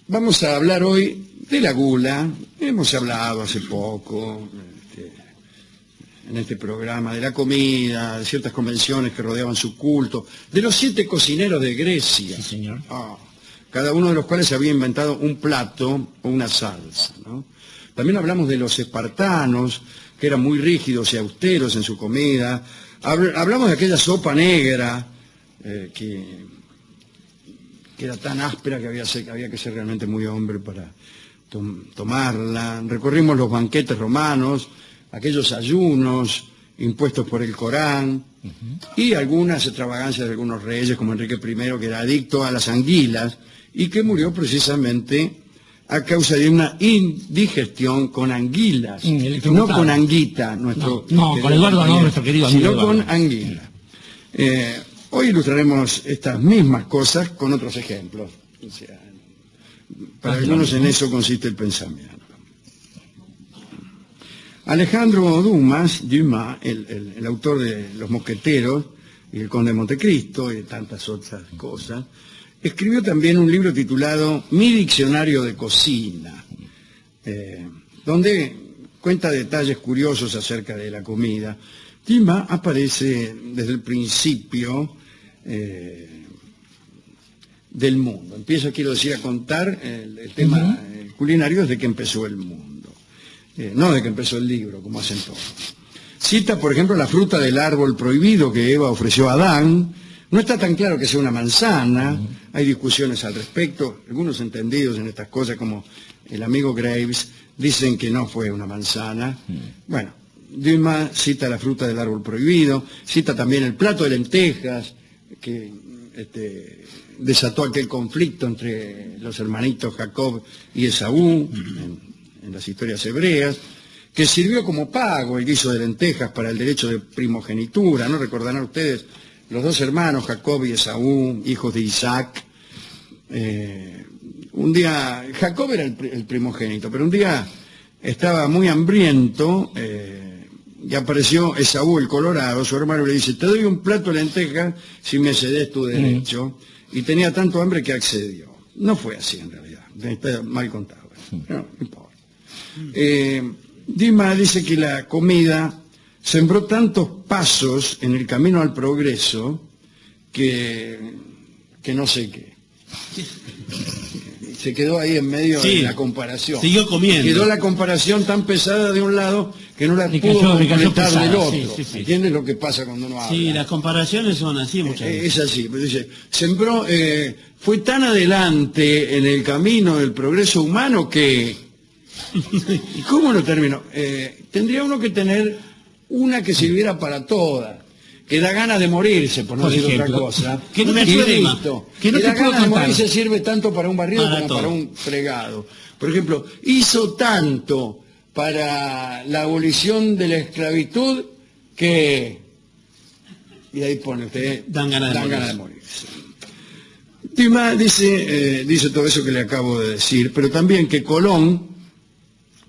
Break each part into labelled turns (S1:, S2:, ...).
S1: Vamos a hablar hoy de la gula. Hemos hablado hace poco en este programa de la comida, de ciertas convenciones que rodeaban su culto, de los 7 cocineros de Grecia.
S2: Sí, señor.
S1: Cada uno de los cuales había inventado un plato o una salsa, ¿no? También hablamos de los espartanos, que eran muy rígidos y austeros en su comida. Hablamos de aquella sopa negra que era tan áspera que había que ser realmente muy hombre para tomarla. Recorrimos los banquetes romanos, aquellos ayunos impuestos por el Corán, y algunas extravagancias de algunos reyes, como Enrique I, que era adicto a las anguilas y que murió precisamente a causa de una indigestión con anguilas, no con anguita,
S2: con Eduardo, no, nuestro querido amigo
S1: sino con anguila. Hoy ilustraremos estas mismas cosas con otros ejemplos. O sea, para algunos en eso consiste el pensamiento. Alejandro Dumas, el autor de Los Mosqueteros y El Conde de Montecristo y de tantas otras cosas, escribió también un libro titulado Mi Diccionario de Cocina, donde cuenta detalles curiosos acerca de la comida. Dumas aparece desde el principio del mundo. Empieza, quiero decir, a contar el tema culinario desde que empezó el mundo. No desde que empezó el libro, como hacen todos. Cita, por ejemplo, la fruta del árbol prohibido que Eva ofreció a Adán. No está tan claro que sea una manzana, hay discusiones al respecto. Algunos entendidos en estas cosas, como el amigo Graves, dicen que no fue una manzana. Bueno, Dumas cita la fruta del árbol prohibido, cita también el plato de lentejas, que desató aquel conflicto entre los hermanitos Jacob y Esaú en las historias hebreas, que sirvió como pago el guiso de lentejas para el derecho de primogenitura, ¿no? Recordarán ustedes, los 2 hermanos, Jacob y Esaú, hijos de Isaac. Un día, Jacob era el primogénito, pero un día estaba muy hambriento y apareció Esaú el Colorado, su hermano, le dice: te doy un plato de lentejas si me cedes tu derecho. Y tenía tanto hambre que accedió. No fue así en realidad, está mal contado. No importa. Dumas dice que la comida sembró tantos pasos en el camino al progreso que no sé qué. Se quedó ahí en medio de la comparación.
S2: Siguió comiendo.
S1: Quedó la comparación tan pesada de un lado que no la pudo completar del otro. ¿Entiendes lo que pasa cuando uno habla?
S2: Sí, las comparaciones son así muchas veces.
S1: Es así. Pues dice, sembró, fue tan adelante en el camino del progreso humano que... ¿Y cómo lo terminó? Tendría uno que tener una que sirviera para todas, que da ganas de morirse, por no decir otra cosa.
S2: Que no me listo.
S1: Que da ganas de morirse sirve tanto para un barrido como para un fregado. Por ejemplo, hizo tanto para la abolición de la esclavitud que... Y ahí pone usted... Dan ganas de morirse. Dumas dice todo eso que le acabo de decir, pero también que Colón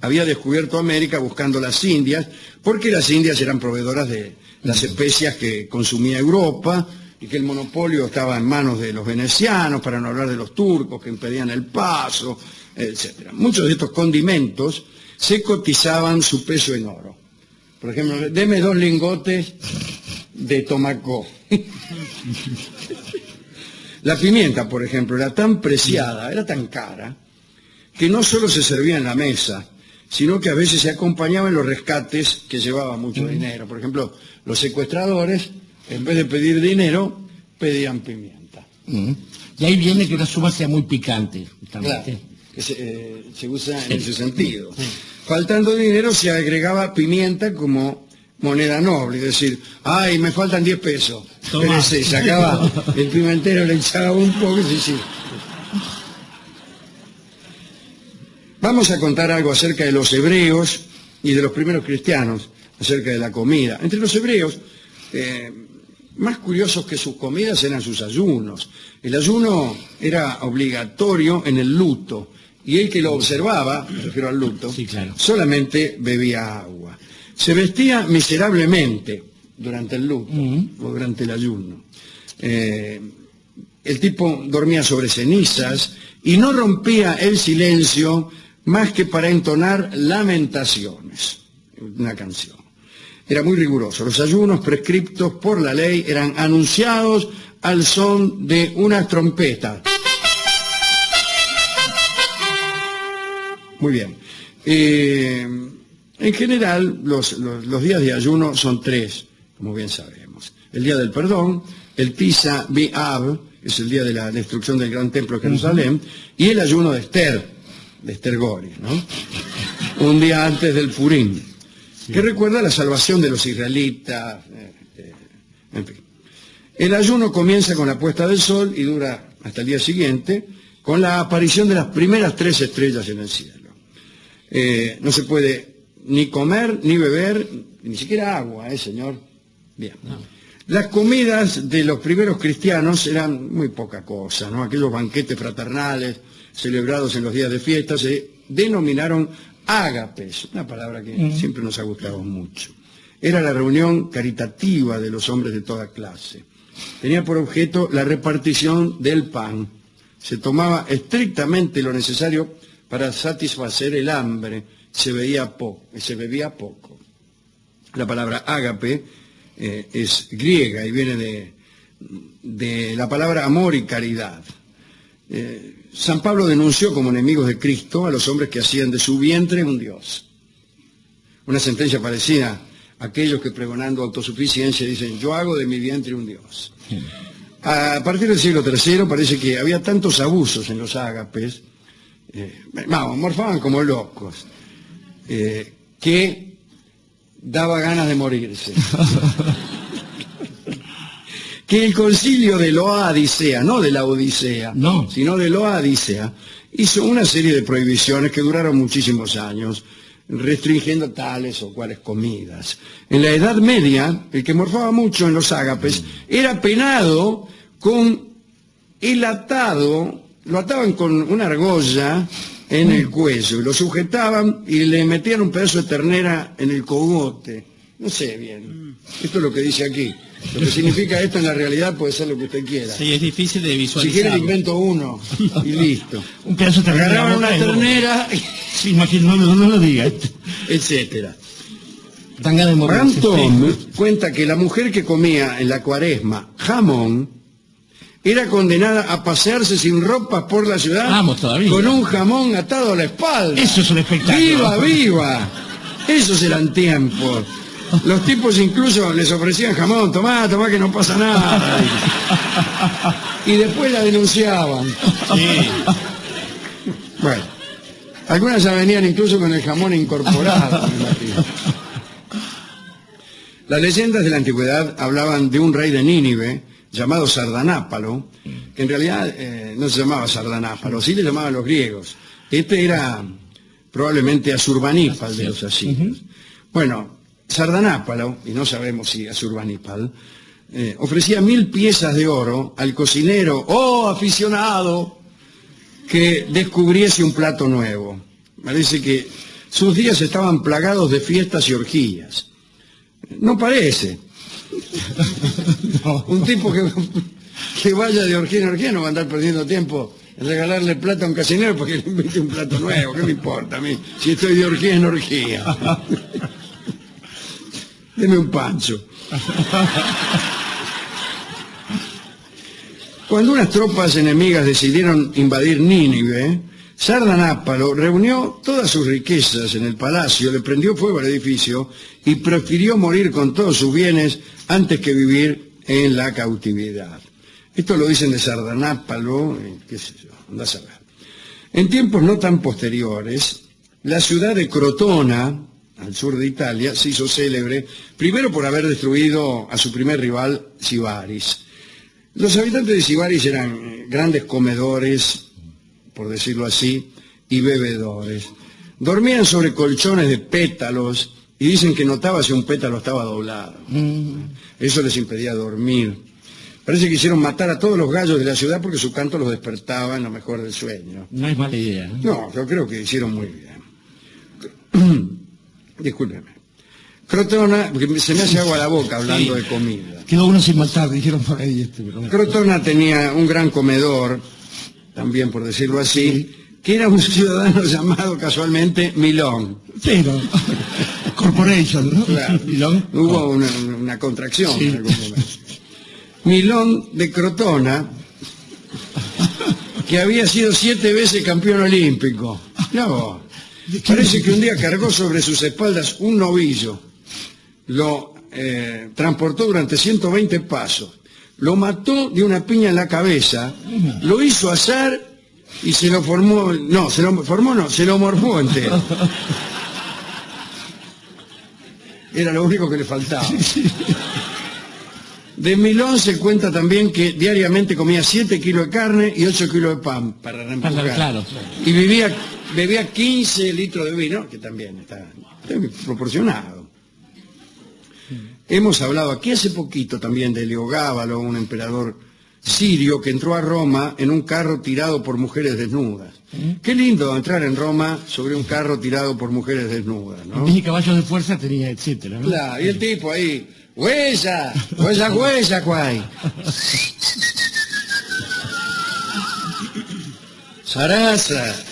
S1: había descubierto América buscando las Indias, porque las Indias eran proveedoras de las especias que consumía Europa, y que el monopolio estaba en manos de los venecianos, para no hablar de los turcos que impedían el paso, etc. Muchos de estos condimentos se cotizaban su peso en oro. Por ejemplo, deme 2 lingotes de tomacó. La pimienta, por ejemplo, era tan preciada, era tan cara, que no solo se servía en la mesa, sino que a veces se acompañaban los rescates que llevaban mucho dinero. Por ejemplo, los secuestradores, en vez de pedir dinero, pedían pimienta.
S2: Y ahí viene que una suma sea muy picante.
S1: Claro, que se usa en ese sentido. Faltando dinero se agregaba pimienta como moneda noble, es decir, ¡ay, me faltan 10 pesos! Pero se sacaba el pimentero, le echaba un poco y sí. Vamos a contar algo acerca de los hebreos y de los primeros cristianos, acerca de la comida. Entre los hebreos, más curiosos que sus comidas eran sus ayunos. El ayuno era obligatorio en el luto, y el que lo observaba, me refiero al luto, solamente bebía agua. Se vestía miserablemente durante el luto o durante el ayuno. El tipo dormía sobre cenizas y no rompía el silencio más que para entonar Lamentaciones, una canción. Era muy riguroso. Los ayunos prescriptos por la ley eran anunciados al son de unas trompetas. Muy bien. En general, los días de ayuno son 3, como bien sabemos. El día del perdón, el Tisha B'Av, que es el día de la destrucción del gran templo de Jerusalén, y el ayuno de Esther Gori, ¿no? Un día antes del Purim, que recuerda la salvación de los israelitas, en fin. El ayuno comienza con la puesta del sol y dura hasta el día siguiente, con la aparición de las primeras 3 estrellas en el cielo. No se puede ni comer, ni beber, ni siquiera agua, señor. Bien. No. Las comidas de los primeros cristianos eran muy poca cosa, ¿no? Aquellos banquetes fraternales celebrados en los días de fiesta se denominaron ágapes, una palabra que siempre nos ha gustado mucho. Era la reunión caritativa de los hombres de toda clase. Tenía por objeto la repartición del pan. Se tomaba estrictamente lo necesario para satisfacer el hambre. Se bebía poco. La palabra ágape es griega y viene de la palabra amor y caridad. San Pablo denunció como enemigos de Cristo a los hombres que hacían de su vientre un Dios. Una sentencia parecida a aquellos que pregonando autosuficiencia dicen, yo hago de mi vientre un Dios. A partir del siglo III parece que había tantos abusos en los ágapes, morfaban como locos, que daba ganas de morirse. Que el concilio de Laodicea, no de la Odisea, no, sino de Laodicea, hizo una serie de prohibiciones que duraron muchísimos años, restringiendo tales o cuales comidas. En la Edad Media, el que morfaba mucho en los ágapes era penado con el atado, lo ataban con una argolla en el cuello, y lo sujetaban y le metían un pedazo de ternera en el cogote. No sé bien, esto es lo que dice aquí. Lo que significa esto en la realidad puede ser lo que usted quiera.
S2: Sí, es difícil de visualizar.
S1: Si quiere invento uno y listo.
S2: Un pedazo de ternera.
S1: Agarraban una ternera,
S2: sí, imagino, no lo diga.
S1: Etcétera.
S2: Brantón
S1: cuenta que la mujer que comía en la Cuaresma jamón era condenada a pasearse sin ropas por la ciudad.
S2: Vamos, todavía.
S1: Con un jamón atado a la espalda.
S2: Eso es un espectáculo.
S1: ¡Viva, viva! Esos eran tiempos. Los tipos incluso les ofrecían jamón, tomá que no pasa nada. Y después la denunciaban.
S2: Sí.
S1: Bueno, algunas ya venían incluso con el jamón incorporado, me imagino. Las leyendas de la antigüedad hablaban de un rey de Nínive llamado Sardanápalo, que en realidad no se llamaba Sardanápalo, sí le llamaban los griegos. Este era probablemente Asurbanípal de los asirios. Bueno, Sardanápalo, y no sabemos si Asurbanípal, ofrecía 1000 piezas de oro al cocinero o aficionado que descubriese un plato nuevo. Parece que sus días estaban plagados de fiestas y orgías. No parece. No. Un tipo que vaya de orgía en orgía no va a andar perdiendo tiempo en regalarle plata a un cocinero porque le invite un plato nuevo. ¿Qué me importa a mí si estoy de orgía en orgía? Deme un pancho. Cuando unas tropas enemigas decidieron invadir Nínive, Sardanápalo reunió todas sus riquezas en el palacio, le prendió fuego al edificio y prefirió morir con todos sus bienes antes que vivir en la cautividad. Esto lo dicen de Sardanápalo, qué sé yo, anda a saber. En tiempos no tan posteriores, la ciudad de Crotona, al sur de Italia, se hizo célebre, primero por haber destruido a su primer rival, Sibaris. Los habitantes de Sibaris eran grandes comedores, por decirlo así, y bebedores. Dormían sobre colchones de pétalos y dicen que notaba si un pétalo estaba doblado. Eso les impedía dormir. Parece que quisieron matar a todos los gallos de la ciudad porque su canto los despertaba en lo mejor del sueño.
S2: No es mala idea.
S1: No, yo creo que hicieron muy bien. Discúlpeme. Crotona, porque se me hace agua la boca hablando de comida.
S2: Quedó uno sin matar, dijeron por ahí.
S1: Crotona tenía un gran comedor también por decirlo así, que era un ciudadano llamado casualmente Milón.
S2: Pero, Corporation, ¿no?
S1: Claro.
S2: Milón.
S1: Hubo una contracción
S2: Sí.
S1: en algún momento. Milón de Crotona, que había sido 7 veces campeón olímpico. No, parece que un día cargó sobre sus espaldas un novillo, lo transportó durante 120 pasos, lo mató de una piña en la cabeza, lo hizo asar y se lo formó, se lo morfó entero. Era lo único que le faltaba. De Milón se cuenta también que diariamente comía 7 kilos de carne y 8 kilos de pan para reempujar.
S2: Claro.
S1: Y bebía 15 litros de vino, que también está proporcionado. Hemos hablado aquí hace poquito también de Heliogábalo, un emperador sirio que entró a Roma en un carro tirado por mujeres desnudas. Qué lindo entrar en Roma sobre un carro tirado por mujeres desnudas, ¿no?
S2: Y caballos de fuerza tenía, etcétera, ¿no?
S1: Claro, y el tipo ahí, huella, cuay. Sarasa.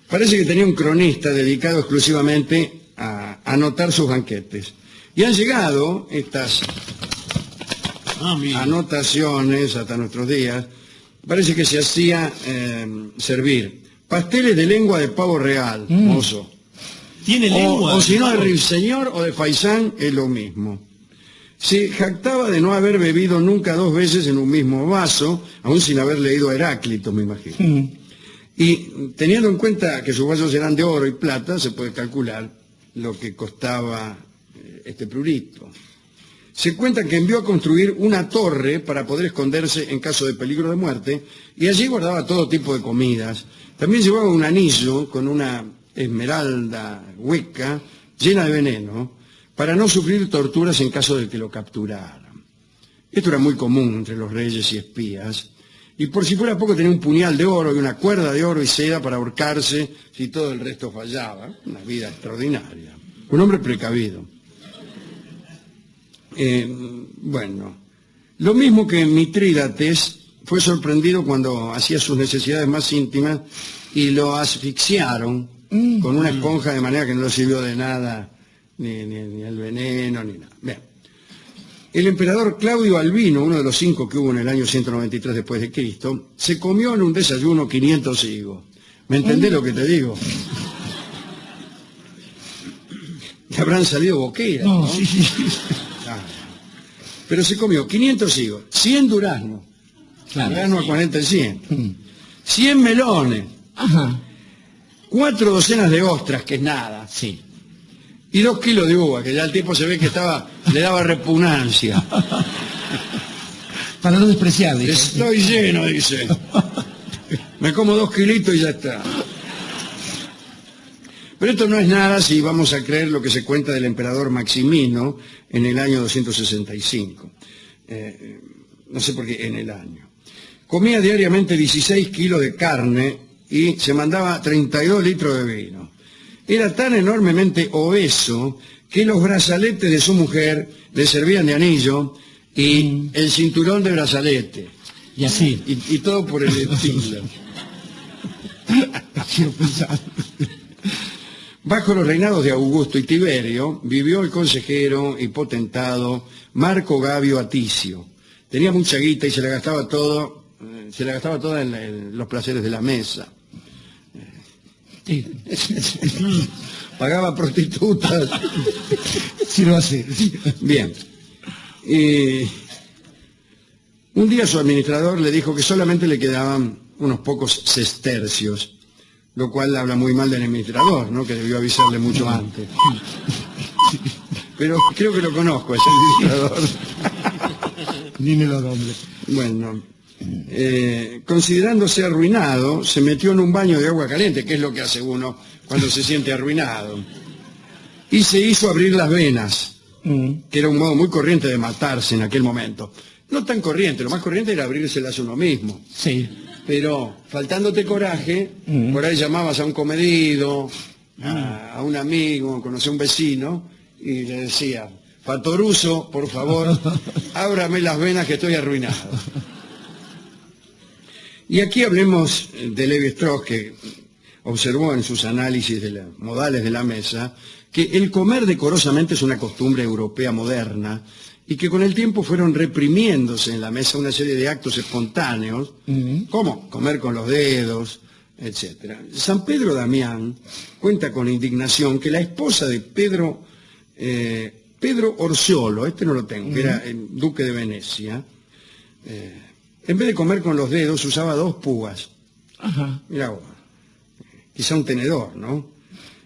S1: Parece que tenía un cronista dedicado exclusivamente a anotar sus banquetes. Y han llegado estas anotaciones hasta nuestros días. Parece que se hacía servir pasteles de lengua de pavo real, mozo.
S2: ¿Tiene lengua?
S1: O si no, de Ruiseñor o de Faisán, es lo mismo. Se jactaba de no haber bebido nunca 2 veces en un mismo vaso, aún sin haber leído a Heráclito, me imagino. Y teniendo en cuenta que sus vasos eran de oro y plata, se puede calcular lo que costaba este prurito. Se cuenta que envió a construir una torre para poder esconderse en caso de peligro de muerte, y allí guardaba todo tipo de comidas. También llevaba un anillo con una esmeralda hueca llena de veneno para no sufrir torturas en caso de que lo capturaran. Esto era muy común entre los reyes y espías, y por si fuera poco tenía un puñal de oro y una cuerda de oro y seda para ahorcarse si todo el resto fallaba. Una vida extraordinaria. Un hombre precavido. Bueno, lo mismo que Mitrídates fue sorprendido cuando hacía sus necesidades más íntimas y lo asfixiaron con una esponja de manera que no le sirvió de nada ni el veneno ni nada. Bien. El emperador Claudio Albino, uno de los 5 que hubo en el año 193 después de Cristo, se comió en un desayuno 500 higos. ¿Me entendés lo que te digo? Te habrán salido boqueras, ¿no?
S2: No, sí.
S1: Pero se comió 500 higos, 100 duraznos,
S2: Claro.
S1: durazno a 40 y 100, 100 melones,
S2: Ajá.
S1: 4 docenas de ostras, que es nada,
S2: Sí.
S1: y 2 kilos de uva, que ya el tipo se ve que le daba repugnancia.
S2: Para no despreciar, dice.
S1: Estoy lleno, dice. Me como 2 kilitos y ya está. Pero esto no es nada si vamos a creer lo que se cuenta del emperador Maximino en el año 265. No sé por qué en el año. Comía diariamente 16 kilos de carne y se mandaba 32 litros de vino. Era tan enormemente obeso que los brazaletes de su mujer le servían de anillo y el cinturón de brazalete.
S2: Y así.
S1: Y todo por el estilo.
S2: Quiero pensar.
S1: Bajo los reinados de Augusto y Tiberio vivió el consejero y potentado Marco Gabio Aticio. Tenía mucha guita y se la gastaba toda en los placeres de la mesa.
S2: Sí.
S1: Pagaba prostitutas.
S2: Sí lo hace.
S1: Bien. Un día su administrador le dijo que solamente le quedaban unos pocos sestercios, lo cual habla muy mal del administrador, ¿no? Que debió avisarle mucho antes. Pero creo que lo conozco, ese administrador.
S2: Ni me lo nombre.
S1: Bueno, considerándose arruinado, se metió en un baño de agua caliente, que es lo que hace uno cuando se siente arruinado, y se hizo abrir las venas, que era un modo muy corriente de matarse en aquel momento. No tan corriente, lo más corriente era abrírselas uno mismo.
S2: Sí.
S1: Pero faltándote coraje, por ahí llamabas a un comedido, a un amigo, conocía a un vecino, y le decía: Fatoruso, por favor, ábrame las venas que estoy arruinado. Y aquí hablemos de Levi-Strauss, que observó en sus análisis de los modales de la mesa que el comer decorosamente es una costumbre europea moderna y que con el tiempo fueron reprimiéndose en la mesa una serie de actos espontáneos, como comer con los dedos, etc. San Pedro Damián cuenta con indignación que la esposa de Pedro Orseolo, este no lo tengo, que era el duque de Venecia, en vez de comer con los dedos usaba 2 púas.
S2: Ajá.
S1: Mirá vos, quizá un tenedor, ¿no?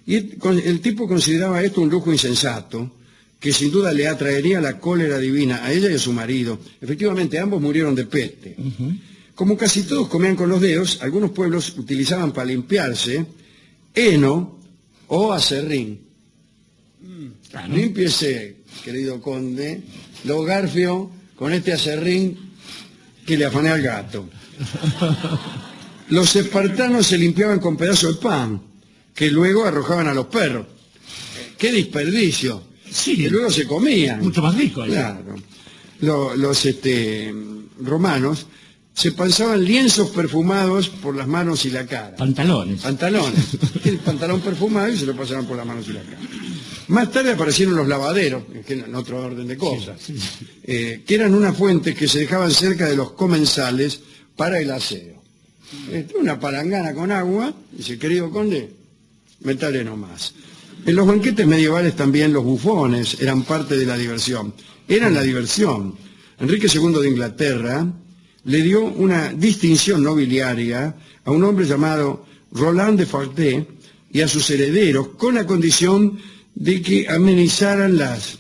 S1: Y el tipo consideraba esto un lujo insensato, que sin duda le atraería la cólera divina a ella y a su marido. Efectivamente, ambos murieron de peste. Como casi todos comían con los dedos, algunos pueblos utilizaban para limpiarse heno o aserrín.
S2: Claro.
S1: Límpiese, querido conde, lo garfio con este aserrín que le afané al gato. Los espartanos se limpiaban con pedazos de pan, que luego arrojaban a los perros. ¡Qué desperdicio!
S2: Sí.
S1: Que luego se comían.
S2: Mucho más rico.
S1: Claro. Los romanos se pasaban lienzos perfumados por las manos y la cara.
S2: Pantalones.
S1: Pantalones. El pantalón perfumado y se lo pasaban por las manos y la cara. Más tarde aparecieron los lavaderos, que en otro orden de cosas, que eran unas fuentes que se dejaban cerca de los comensales para el aseo. Una palangana con agua, dice, querido conde, metale nomás. En los banquetes medievales también los bufones eran parte de la diversión. Eran la diversión. Enrique II de Inglaterra le dio una distinción nobiliaria a un hombre llamado Roland de Farté y a sus herederos, con la condición de que amenizaran las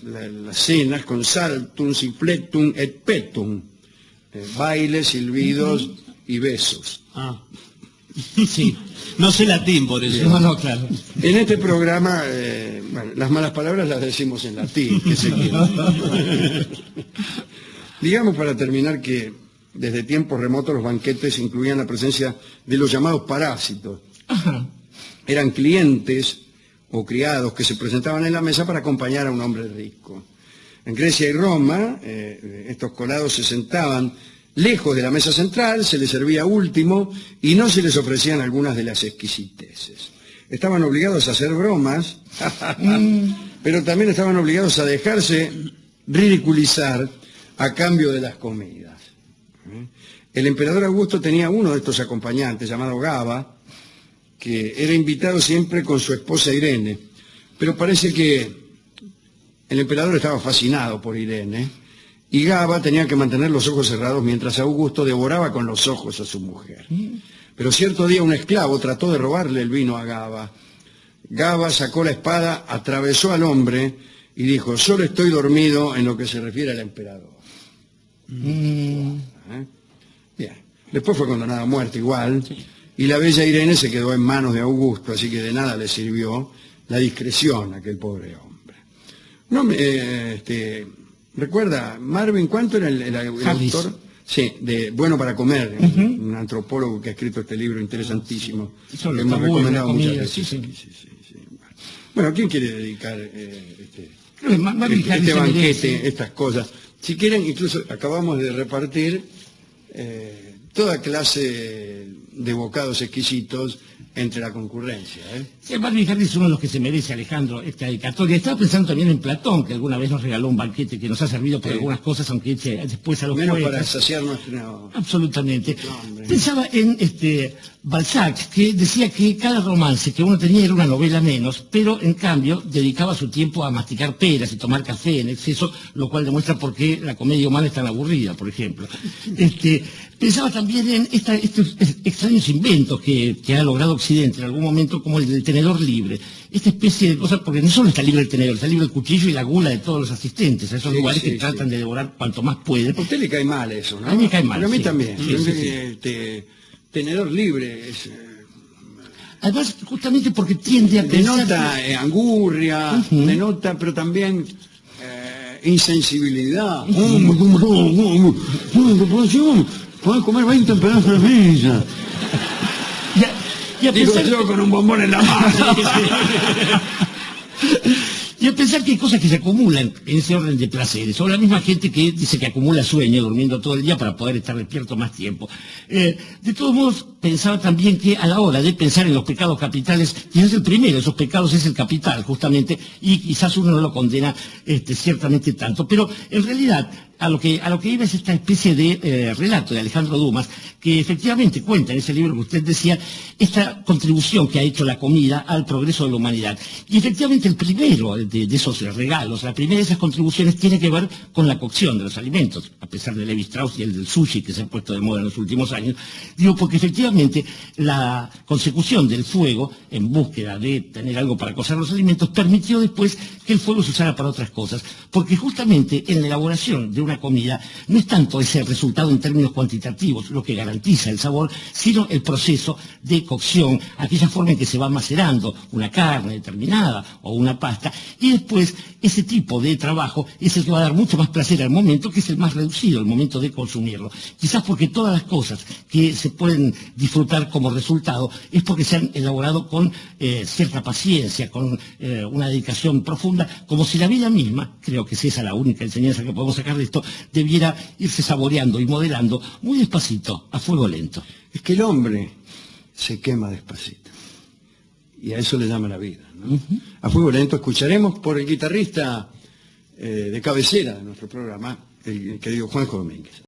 S1: cenas con saltum, sifletum et petum, bailes, silbidos y besos.
S2: Ah. Sí.
S3: No sé latín por eso.
S2: No, claro.
S1: En este programa, bueno, las malas palabras las decimos en latín, que se quiera. Digamos para terminar que desde tiempos remotos los banquetes incluían la presencia de los llamados parásitos.
S2: Ajá.
S1: Eran clientes o criados que se presentaban en la mesa para acompañar a un hombre rico. En Grecia y Roma, estos colados se sentaban lejos de la mesa central, se les servía último y no se les ofrecían algunas de las exquisiteces. Estaban obligados a hacer bromas, pero también estaban obligados a dejarse ridiculizar a cambio de las comidas. El emperador Augusto tenía uno de estos acompañantes, llamado Gaba, que era invitado siempre con su esposa Irene, pero parece que el emperador estaba fascinado por Irene, y Gaba tenía que mantener los ojos cerrados mientras Augusto devoraba con los ojos a su mujer. Pero cierto día un esclavo trató de robarle el vino a Gaba. Gaba sacó la espada, atravesó al hombre y dijo, solo estoy dormido en lo que se refiere al emperador. Bien. Después fue condenado a muerte igual, y la bella Irene se quedó en manos de Augusto, así que de nada le sirvió la discreción a aquel pobre hombre. No me... recuerda, Marvin, ¿cuánto era el autor? Sí, de Bueno para Comer, un antropólogo que ha escrito este libro interesantísimo, que hemos recomendado muchas veces. Sí. Bueno, ¿quién quiere dedicar este banquete, estas cosas? Si quieren, incluso acabamos de repartir toda clase de bocados exquisitos entre la concurrencia.
S2: Sí, Marvin Harris es uno de los que se merece, Alejandro, esta dedicatoria. Estaba pensando también en Platón, que alguna vez nos regaló un banquete que nos ha servido por algunas cosas, aunque eche después a los
S1: menos
S2: poetas.
S1: Para saciar nuestro...
S2: Absolutamente.
S1: Hombre.
S2: Pensaba en Balzac, que decía que cada romance que uno tenía era una novela menos, pero en cambio dedicaba su tiempo a masticar peras y tomar café en exceso, lo cual demuestra por qué la comedia humana es tan aburrida, por ejemplo. Pensaba también en estos extraños inventos que ha logrado Occidente en algún momento, como el del tenedor libre. Esta especie de cosa, porque no solo está libre el tenedor, está libre el cuchillo y la gula de todos los asistentes, a esos lugares que tratan de devorar cuanto más pueden.
S1: A usted le cae mal eso, ¿no?
S2: A mí me cae mal.
S1: Pero a mí
S2: sí.
S1: también.
S2: Sí.
S1: Tenedor libre es...
S2: Además, justamente porque tiende a pensar...
S1: denota angurria, denota, pero también insensibilidad. Podés comer 20 pedazos de pizza.
S2: Y a
S1: Digo
S2: pesar...
S1: yo con un bombón en la mano.
S2: Y a pensar que hay cosas que se acumulan en ese orden de placeres, o la misma gente que dice que acumula sueño durmiendo todo el día para poder estar despierto más tiempo. De todos modos, pensaba también que a la hora de pensar en los pecados capitales, quizás el primero de esos pecados es el capital, justamente, y quizás uno no lo condena ciertamente tanto, pero en realidad a lo que iba es esta especie de relato de Alejandro Dumas, que efectivamente cuenta en ese libro que usted decía, esta contribución que ha hecho la comida al progreso de la humanidad. Y efectivamente el primero de esos regalos, la primera de esas contribuciones tiene que ver con la cocción de los alimentos, a pesar de Levi Strauss y el del sushi que se ha puesto de moda en los últimos años. Digo, porque efectivamente la consecución del fuego, en búsqueda de tener algo para cocer los alimentos, permitió después que el fuego se usara para otras cosas, porque justamente en la elaboración de una comida no es tanto ese resultado en términos cuantitativos lo que garantiza el sabor, sino el proceso de cocción, aquella forma en que se va macerando una carne determinada o una pasta, y después ese tipo de trabajo es el que va a dar mucho más placer al momento, que es el más reducido, el momento de consumirlo. Quizás porque todas las cosas que se pueden disfrutar como resultado es porque se han elaborado con cierta paciencia, con una dedicación profunda, como si la vida misma, creo que es esa la única enseñanza que podemos sacar de esto, debiera irse saboreando y modelando muy despacito, a fuego lento.
S1: Es que el hombre se quema despacito. Y a eso le llama la vida, ¿no? A fuego lento escucharemos por el guitarrista de cabecera de nuestro programa, el querido Juanjo Domínguez.